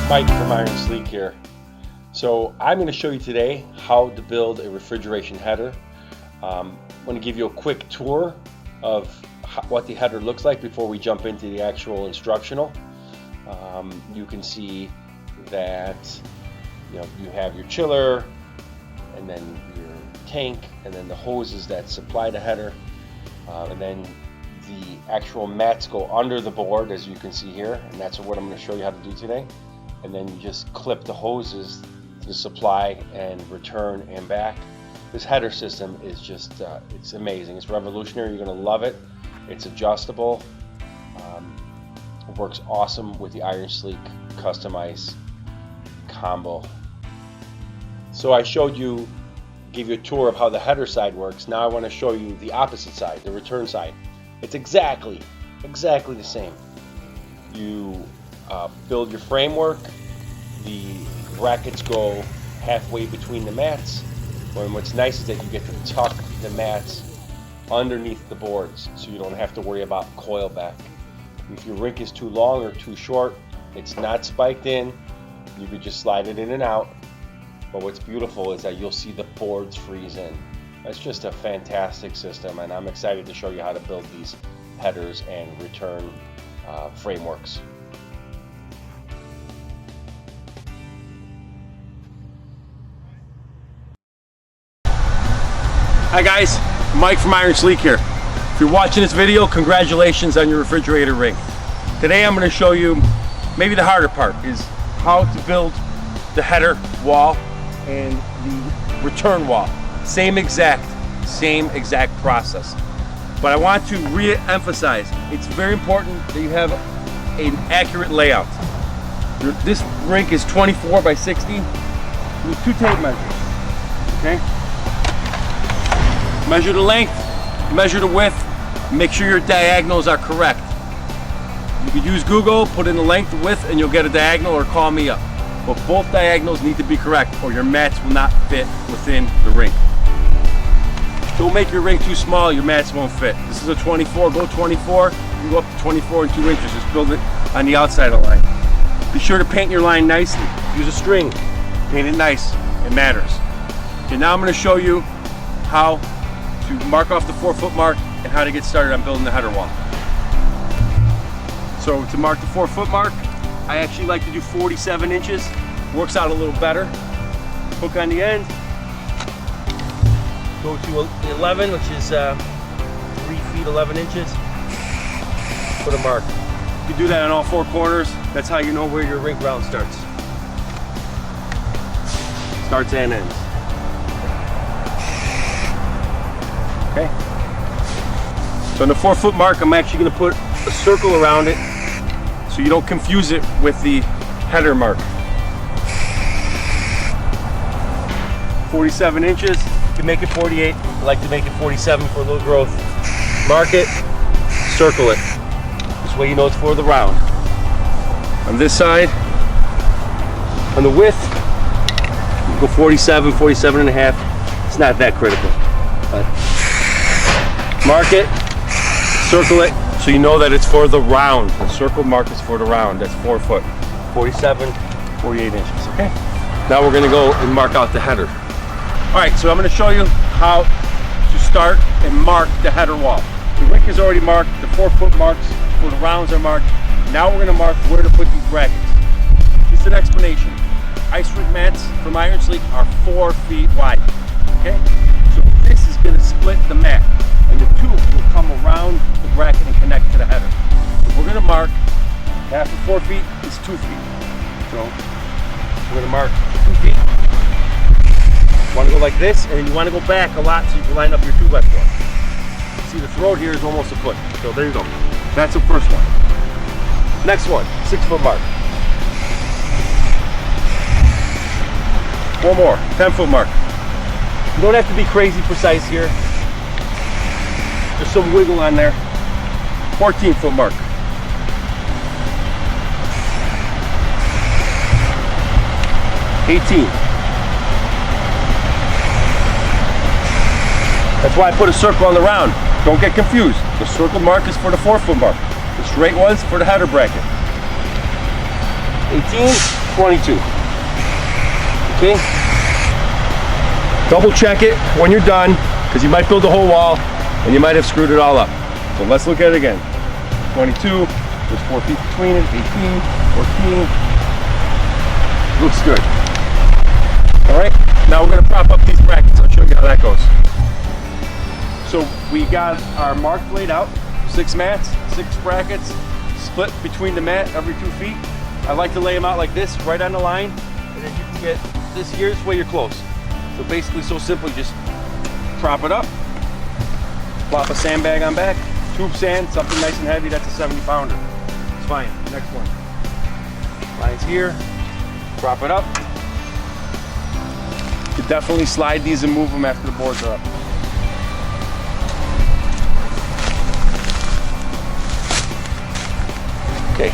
Mike from Iron Sleek here. So I'm going to show you today how to build a refrigeration header. I'm going to give you a quick tour of what the header looks like before we jump into the actual instructional. You can see that you have your chiller, and then your tank, and then the hoses that supply the header, and then the actual mats go under the board, as you can see here, and that's what I'm going to show you how to do today. And then you just clip the hoses to supply and return and back. This header system is just it's amazing. It's revolutionary. You're going to love it. It's adjustable. It works awesome with the Iron Sleek Custom Ice combo. So I showed you, gave you a tour of how the header side works. Now I want to show you the opposite side, the return side. It's exactly the same. You build your framework. The brackets go halfway between the mats. And what's nice is that you get to tuck the mats underneath the boards, so you don't have to worry about coil back. If your rink is too long or too short, it's not spiked in. You could just slide it in and out. But what's beautiful is that you'll see the boards freeze in. That's just a fantastic system, and I'm excited to show you how to build these headers and return frameworks. Hi guys, Mike from Iron Sleek here. If you're watching this video, congratulations on your refrigerator rink. Today I'm going to show you maybe the harder part, is how to build the header wall and the return wall. Same exact process. But I want to re-emphasize, it's very important that you have an accurate layout. This rink is 24 by 60 with 2 tape measures. Okay? Measure the length, measure the width, make sure your diagonals are correct. You could use Google, put in the length, the width, and you'll get a diagonal, or call me up. But both diagonals need to be correct, or your mats will not fit within the rink. Don't make your rink too small, your mats won't fit. This is a 24, go 24, you go up to 24 and 2 inches, just build it on the outside of the line. Be sure to paint your line nicely. Use a string, paint it nice, it matters. Okay, now I'm going to show you how to mark off the 4-foot mark and how to get started on building the header wall. So to mark the 4-foot mark, I actually like to do 47 inches. Works out a little better. Hook on the end. Go to 11, which is 3 feet 11 inches. Put a mark. You can do that on all 4 corners. That's how you know where your rink round starts. Starts and ends. Okay. So on the 4-foot mark, I'm actually going to put a circle around it so you don't confuse it with the header mark. 47 inches. You can make it 48. I like to make it 47 for a little growth. Mark it, circle it. This way you know it's for the round. On this side, on the width, you go 47, 47 and a half. It's not that critical. But mark it, circle it, so you know that it's for the round. The circle mark is for the round. That's 4 foot. 47, 48 inches, okay? Now we're gonna go and mark out the header. All right, so I'm gonna show you how to start and mark the header wall. The rink is already marked, the 4-foot marks for the rounds are marked. Now we're gonna mark where to put these brackets. Just an explanation. Ice rink mats from Iron Sleek are 4 feet wide, okay? So this is gonna split the mat, and the tube will come around the bracket and connect to the header. So we're gonna mark half of 4 feet is 2 feet. So we're gonna mark 2 feet. You wanna go like this, and then you wanna go back a lot so you can line up your 2x4. See, the throat here is almost a foot. So there you go. That's the first one. Next one, 6-foot mark. 1 more, 10-foot mark. You don't have to be crazy precise here. There's some wiggle on there. 14-foot mark. 18. That's why I put a circle on the round. Don't get confused. The circle mark is for the 4-foot mark. The straight one's for the header bracket. 18, 22. Okay? Double check it when you're done, because you might build a whole wall and you might have screwed it all up. So let's look at it again. 22, there's 4 feet between it, 18, 14. Looks good. All right, now we're gonna prop up these brackets. I'll show you how that goes. So we got our mark laid out, 6 mats, 6 brackets, split between the mat every 2 feet. I like to lay them out like this, right on the line, and then you can get this here, this way you're close. So basically, so simple, you just prop it up, plop a sandbag on back, tube sand, something nice and heavy, that's a 70 pounder. It's fine. Next one. Line's here, prop it up. You can definitely slide these and move them after the boards are up. Okay,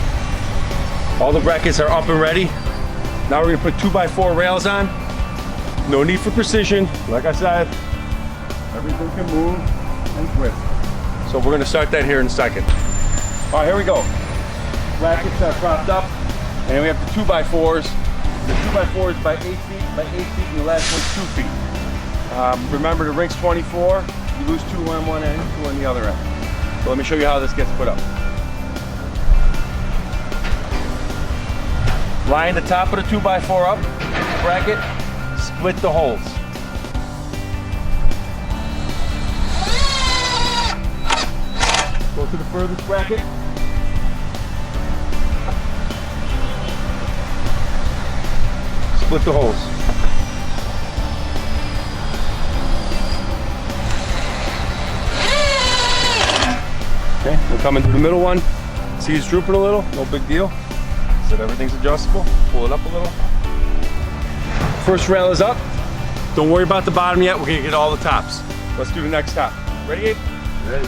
all the brackets are up and ready. Now we're gonna put 2x4 rails on. No need for precision. Like I said, everything can move and twist. So we're gonna start that here in a second. All right, here we go. Brackets are propped up, and then we have the 2x4s. The 2x4 is by 8 feet, by 8 feet, and the last one's 2 feet. Remember, the Rink's 24. You lose 2 on one end, 2 on the other end. So let me show you how this gets put up. Line the top of the 2x4 up, bracket, split the holes. Go to the furthest bracket. Split the holes. Okay, we'll come into the middle one. See it's drooping a little, no big deal. Said everything's adjustable. Pull it up a little. First rail is up. Don't worry about the bottom yet. We're gonna get all the tops. Let's do the next top. Ready, Abe? Ready.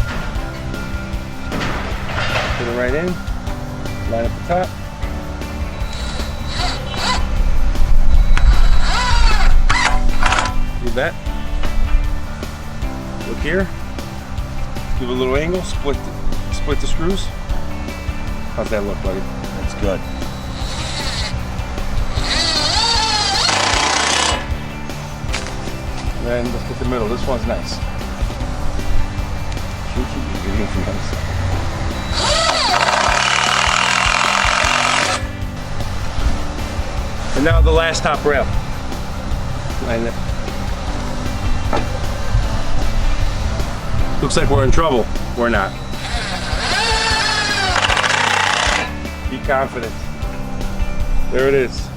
Put it right in. Line up the top. Do that. Look here. Give it a little angle. Split the screws. How's that look, buddy? That's good. And let's get the middle. This one's nice. And now the last top rail. Line it. Looks like we're in trouble. We're not. Be confident. There it is.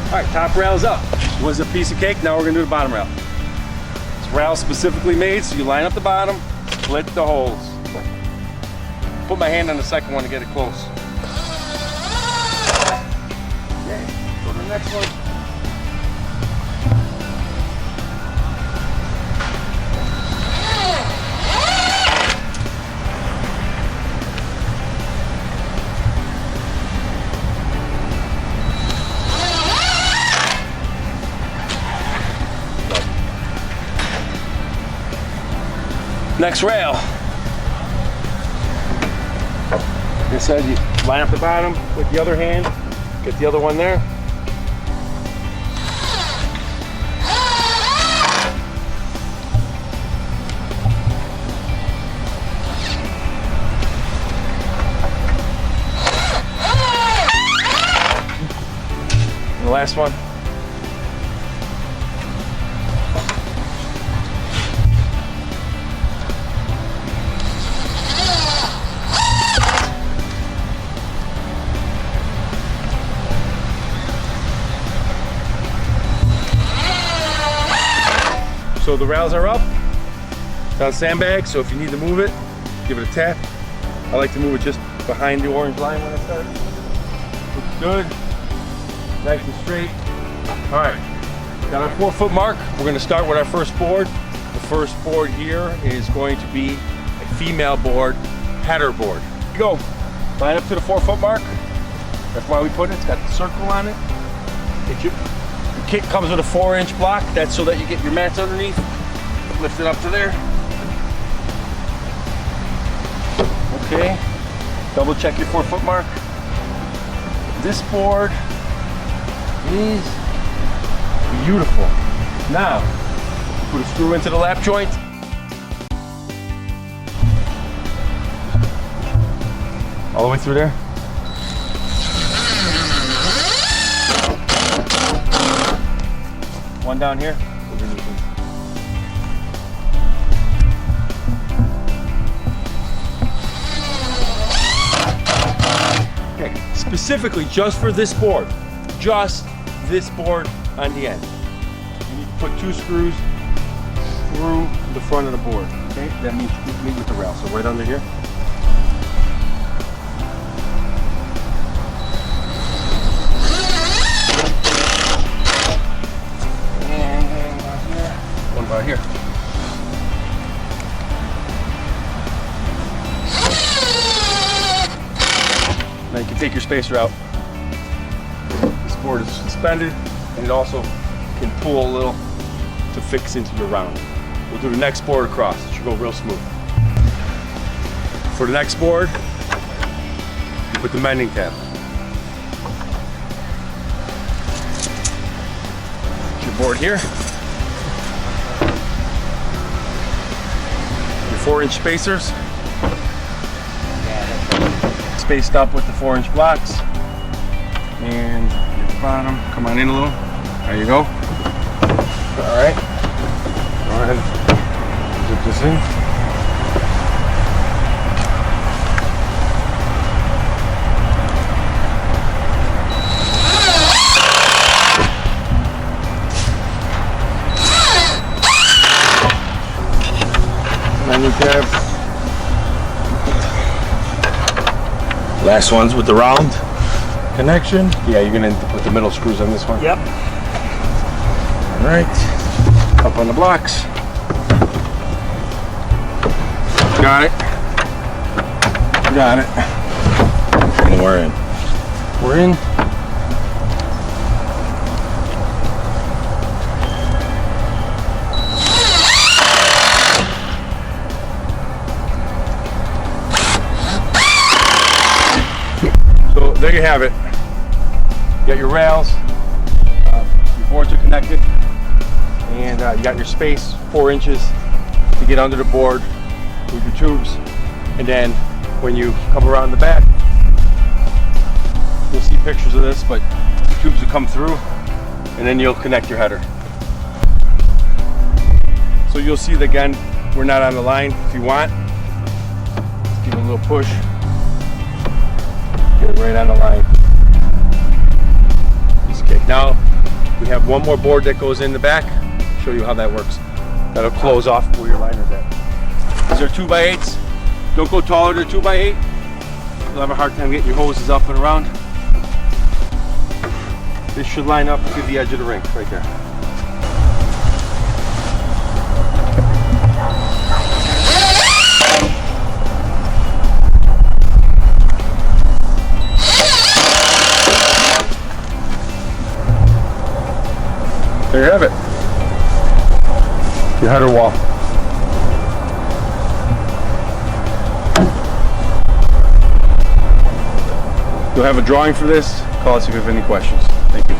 All right, top rail's up. Was a piece of cake. Now we're gonna do the bottom rail. This rail specifically made so you line up the bottom, split the holes. Put my hand on the second one to get it close. Okay, go to the next one. Next rail. Like I said, you line up the bottom with the other hand, get the other one there. And the last one. So the rails are up. It's on sandbag, so if you need to move it, give it a tap. I like to move it just behind the orange line when I start. Looks good. Nice and straight. All right, got our 4-foot mark. We're gonna start with our first board. The first board here is going to be a female board, header board. Here you go. Line up to the 4-foot mark. That's why we put it. It's got the circle on it. Your kit comes with a 4-inch block. That's so that you get your mats underneath. Lift it up to there. Okay, double check your 4-foot mark. This board is beautiful. Now, put a screw into the lap joint. All the way through there. One down here. Okay, specifically just for this board. Just this board on the end. You need to put 2 screws through the front of the board. Okay, that means meet with the rail. So right under here. Right here. Now you can take your spacer out. This board is suspended and it also can pull a little to fix into your round. We'll do the next board across. It should go real smooth. For the next board, you put the mending tab. Put your board here. 4-inch spacers, spaced up with the 4-inch blocks, and at the bottom, come on in a little, there you go. All right, go ahead, zip this in. Tab. Last one's with the round connection. Yeah, you're gonna put the middle screws on this one. Yep. All right. Up on the blocks. Got it. Got it. And we're in. We're in. There you have it. You got your rails, your boards are connected, and you got your space, 4 inches to get under the board with your tubes. And then when you come around the back, you'll see pictures of this, but the tubes will come through and then you'll connect your header. So you'll see that again, we're not on the line. If you want, just give it a little push. Get it right on the line. Piece of cake. Now we have one more board that goes in the back. I'll show you how that works. That'll close off where your liner's at. These are 2x8s. Don't go taller than 2x8. You'll have a hard time getting your hoses up and around. This should line up to the edge of the rink right there. There you have it. Your header wall. You'll have a drawing for this. Call us if you have any questions. Thank you.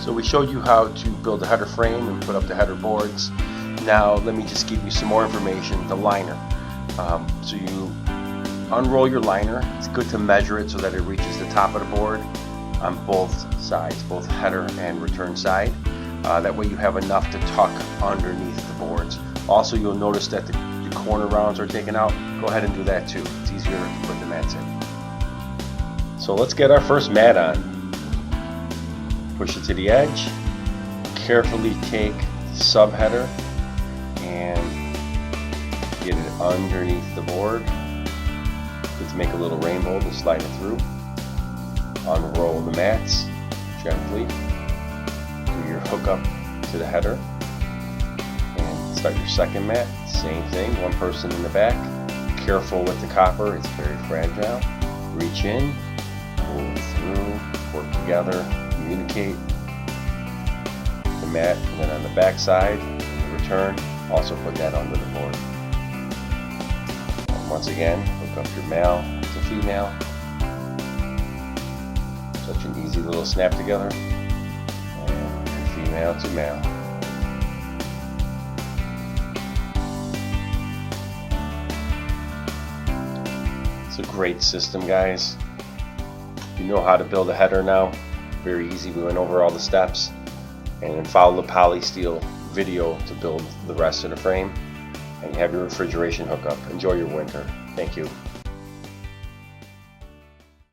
So we showed you how to build a header frame and put up the header boards. Now let me just give you some more information. The liner. So you unroll your liner. It's good to measure it so that it reaches the top of the board on both sides, both header and return side. That way you have enough to tuck underneath the boards. Also, you'll notice that the corner rounds are taken out. Go ahead and do that too. It's easier to put the mats in. So let's get our first mat on. Push it to the edge. Carefully take the sub header and get it underneath the board. Let's make a little rainbow to slide it through. Unroll the mats gently. Do your hook up to the header. And start your second mat. Same thing, one person in the back. Careful with the copper, it's very fragile. Reach in, pull it through, work together, communicate. The mat, and then on the back side, the return, also put that under the board. And once again, hook up your male to female. Such an easy little snap together. And female to male. It's a great system, guys. You know how to build a header now. Very easy. We went over all the steps. And then follow the polysteel video to build the rest of the frame. And you have your refrigeration hookup. Enjoy your winter. Thank you.